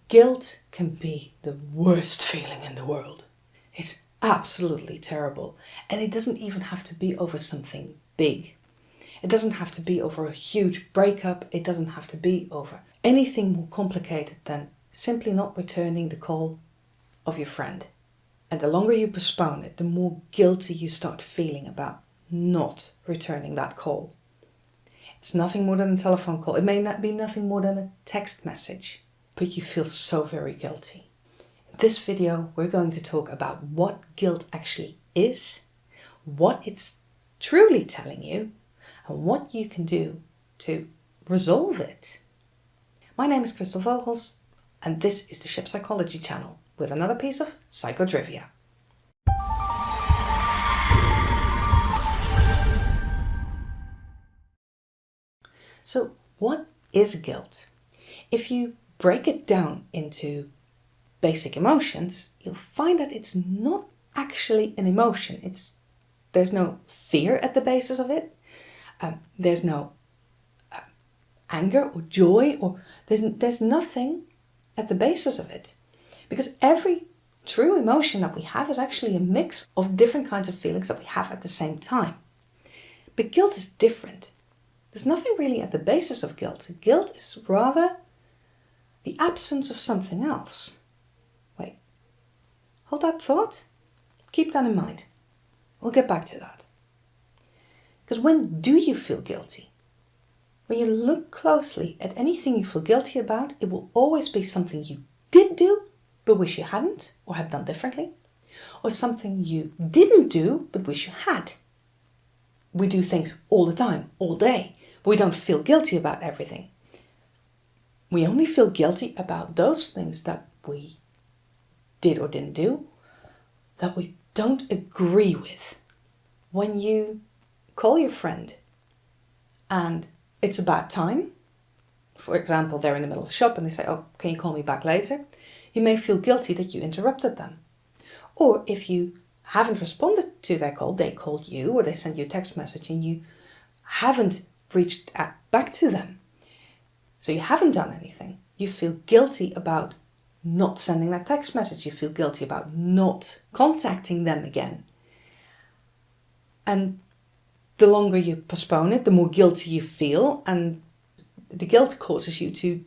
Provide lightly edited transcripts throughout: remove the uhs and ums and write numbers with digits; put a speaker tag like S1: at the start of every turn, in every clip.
S1: Guilt can be the worst feeling in the world. It's absolutely terrible. And it doesn't even have to be over something big. It doesn't have to be over a huge breakup. It doesn't have to be over anything more complicated than simply not returning the call of your friend. And the longer you postpone it, the more guilty you start feeling about not returning that call. It's nothing more than a telephone call. It may not be nothing more than a text message, but you feel so very guilty. In this video, we're going to talk about what guilt actually is, what it's truly telling you, and what you can do to resolve it. My name is Crystal Vogels, and this is the Ship Psychology channel with another piece of PsychoTrivia. So, what is guilt? If you break it down into basic emotions, you'll find that it's not actually an emotion. There's no fear at the basis of it. There's no anger or joy, or there's nothing at the basis of it. Because every true emotion that we have is actually a mix of different kinds of feelings that we have at the same time. But guilt is different. There's nothing really at the basis of guilt. Guilt is rather the absence of something else. Wait, hold that thought. Keep that in mind. We'll get back to that. Because when do you feel guilty? When you look closely at anything you feel guilty about, it will always be something you did do, but wish you hadn't, or had done differently. Or something you didn't do, but wish you had. We do things all the time, all day, but we don't feel guilty about everything. We only feel guilty about those things that we did or didn't do, that we don't agree with. When you call your friend and it's a bad time, for example, they're in the middle of a shop and they say, "Oh, can you call me back later?" You may feel guilty that you interrupted them. Or if you haven't responded to their call, they called you or they sent you a text message and you haven't reached back to them. So you haven't done anything. You feel guilty about not sending that text message. You feel guilty about not contacting them again. And the longer you postpone it, the more guilty you feel, and the guilt causes you to,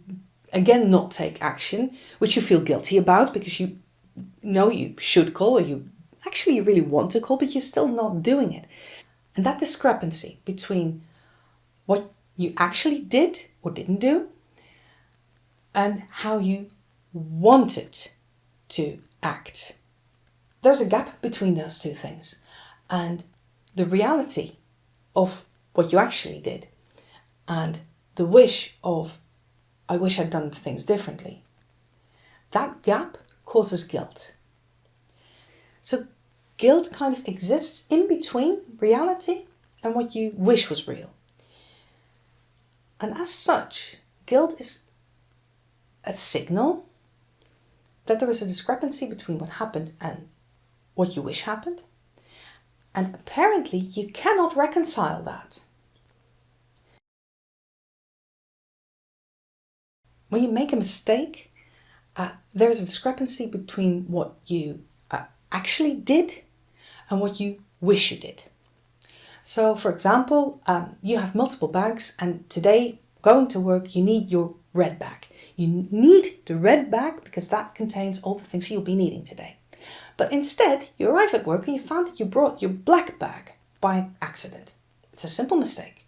S1: again, not take action, which you feel guilty about because you know you should call, or you really want to call, but you're still not doing it. And that discrepancy between what you actually did or didn't do and how you wanted to act, there's a gap between those two things. And the reality of what you actually did and the wish of, I wish I'd done things differently, that gap causes guilt. So guilt kind of exists in between reality and what you wish was real. And as such, guilt is a signal that there is a discrepancy between what happened and what you wish happened. And apparently you cannot reconcile that. When you make a mistake, there is a discrepancy between what you actually did and what you wish you did. So, for example, you have multiple bags, and today, going to work, you need your red bag. You need the red bag because that contains all the things you'll be needing today. But instead, you arrive at work and you found that you brought your black bag by accident. It's a simple mistake.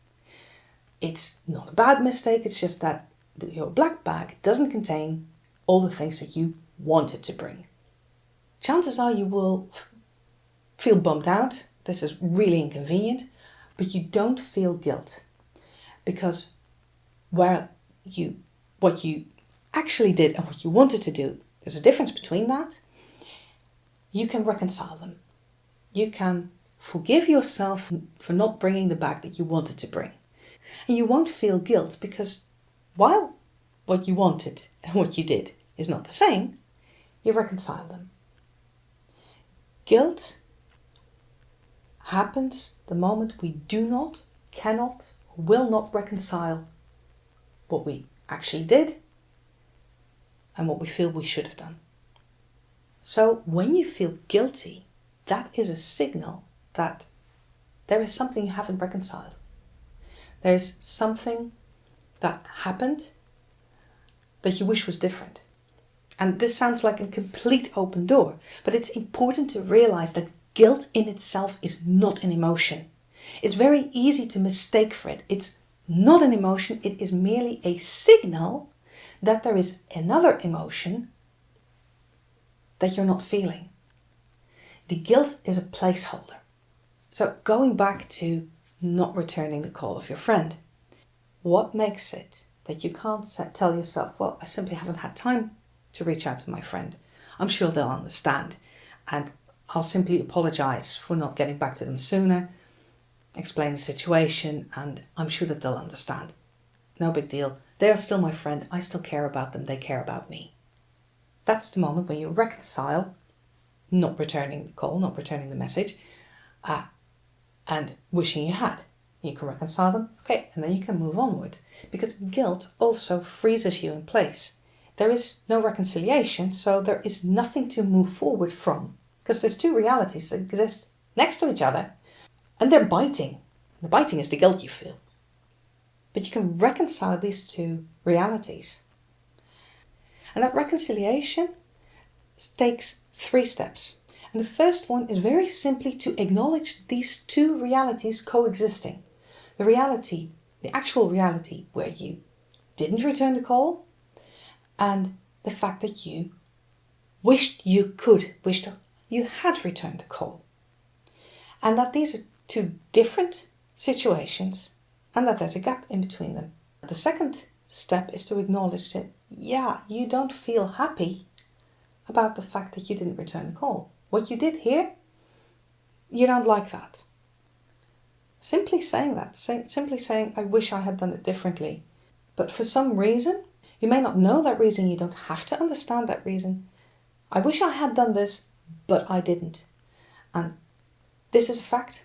S1: It's not a bad mistake, it's just that your black bag doesn't contain all the things that you wanted to bring. Chances are you will feel bummed out. This is really inconvenient, but you don't feel guilt. Because what you actually did and what you wanted to do, there's a difference between that. You can reconcile them. You can forgive yourself for not bringing the bag that you wanted to bring. And you won't feel guilt because while what you wanted and what you did is not the same, you reconcile them. Guilt happens the moment we do not, cannot, or will not reconcile what we actually did and what we feel we should have done. So when you feel guilty, that is a signal that there is something you haven't reconciled. There's something that happened that you wish was different. And this sounds like a complete open door, but it's important to realize that guilt in itself is not an emotion. It's very easy to mistake for it. It's not an emotion, it is merely a signal that there is another emotion that you're not feeling. The guilt is a placeholder. So going back to not returning the call of your friend, what makes it that you can't tell yourself, well, I simply haven't had time to reach out to my friend. I'm sure they'll understand, and I'll simply apologize for not getting back to them sooner, explain the situation, and I'm sure that they'll understand. No big deal. They are still my friend. I still care about them. They care about me. That's the moment when you reconcile not returning the call, not returning the message, and wishing you had. You can reconcile them, okay, and then you can move onward. Because guilt also freezes you in place. There is no reconciliation, so there is nothing to move forward from. Because there's two realities that exist next to each other, and they're biting. The biting is the guilt you feel. But you can reconcile these two realities. And that reconciliation takes 3 steps. And the first one is very simply to acknowledge these two realities coexisting. The reality, the actual reality where you didn't return the call, and the fact that you wished you had returned the call. And that these are two different situations and that there's a gap in between them. The second step is to acknowledge that, you don't feel happy about the fact that you didn't return the call. What you did here, you don't like that. Simply saying that, simply saying, I wish I had done it differently. But for some reason, you may not know that reason, you don't have to understand that reason. I wish I had done this, but I didn't. And this is a fact.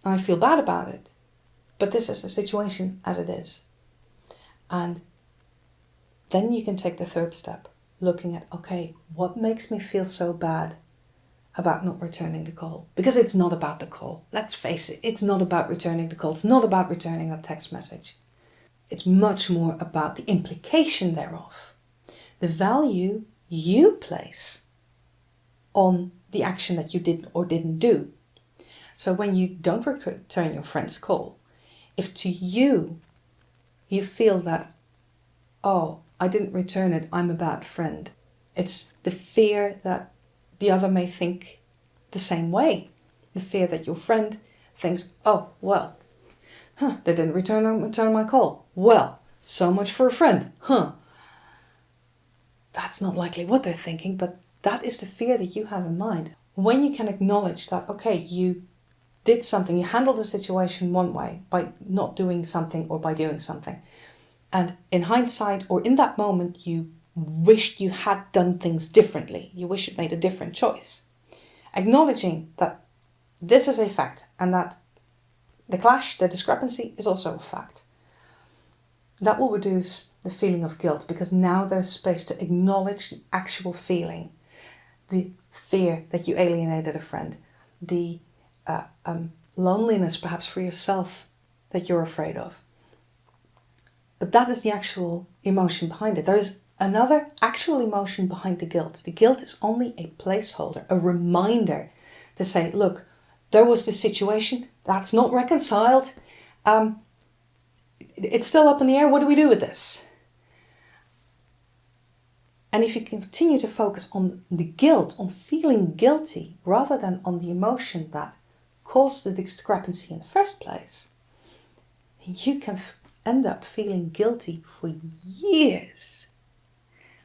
S1: I feel bad about it. But this is the situation as it is. And then you can take the third step, looking at, okay, what makes me feel so bad about not returning the call? Because it's not about the call. Let's face it, it's not about returning the call. It's not about returning a text message. It's much more about the implication thereof. The value you place on the action that you did or didn't do. So when you don't return your friend's call, if to you feel that, oh, I didn't return it, I'm a bad friend. It's the fear that the other may think the same way. The fear that your friend thinks, oh, well, they didn't return my call. Well, so much for a friend. That's not likely what they're thinking, but that is the fear that you have in mind. When you can acknowledge that, okay, you did something, you handled the situation one way by not doing something or by doing something. And in hindsight or in that moment, you wished you had done things differently. You wish you'd made a different choice. Acknowledging that this is a fact and that the clash, the discrepancy is also a fact. That will reduce the feeling of guilt because now there's space to acknowledge the actual feeling. The fear that you alienated a friend. The loneliness perhaps for yourself that you're afraid of. But that is the actual emotion behind it. There is another actual emotion behind the guilt. The guilt is only a placeholder, a reminder to say, look, there was this situation, that's not reconciled. It's still up in the air, what do we do with this? And if you continue to focus on the guilt, on feeling guilty, rather than on the emotion that caused the discrepancy in the first place, you can end up feeling guilty for years.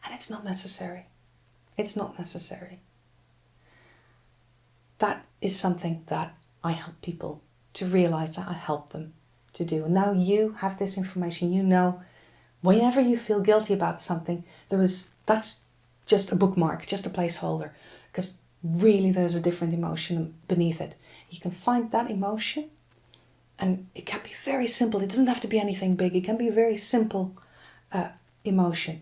S1: And it's not necessary. It's not necessary. That is something that I help people to realize, that I help them to do. And now you have this information. You know, whenever you feel guilty about something, that's just a bookmark, just a placeholder. Because really there's a different emotion beneath it. You can find that emotion, and it can be very simple. It doesn't have to be anything big. It can be a very simple emotion.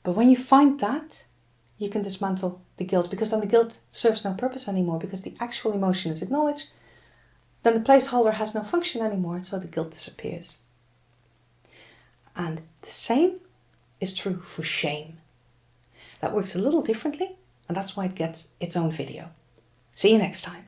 S1: But when you find that, you can dismantle the guilt, because then the guilt serves no purpose anymore, because the actual emotion is acknowledged. Then the placeholder has no function anymore, so the guilt disappears. And the same is true for shame. That works a little differently, and that's why it gets its own video. See you next time.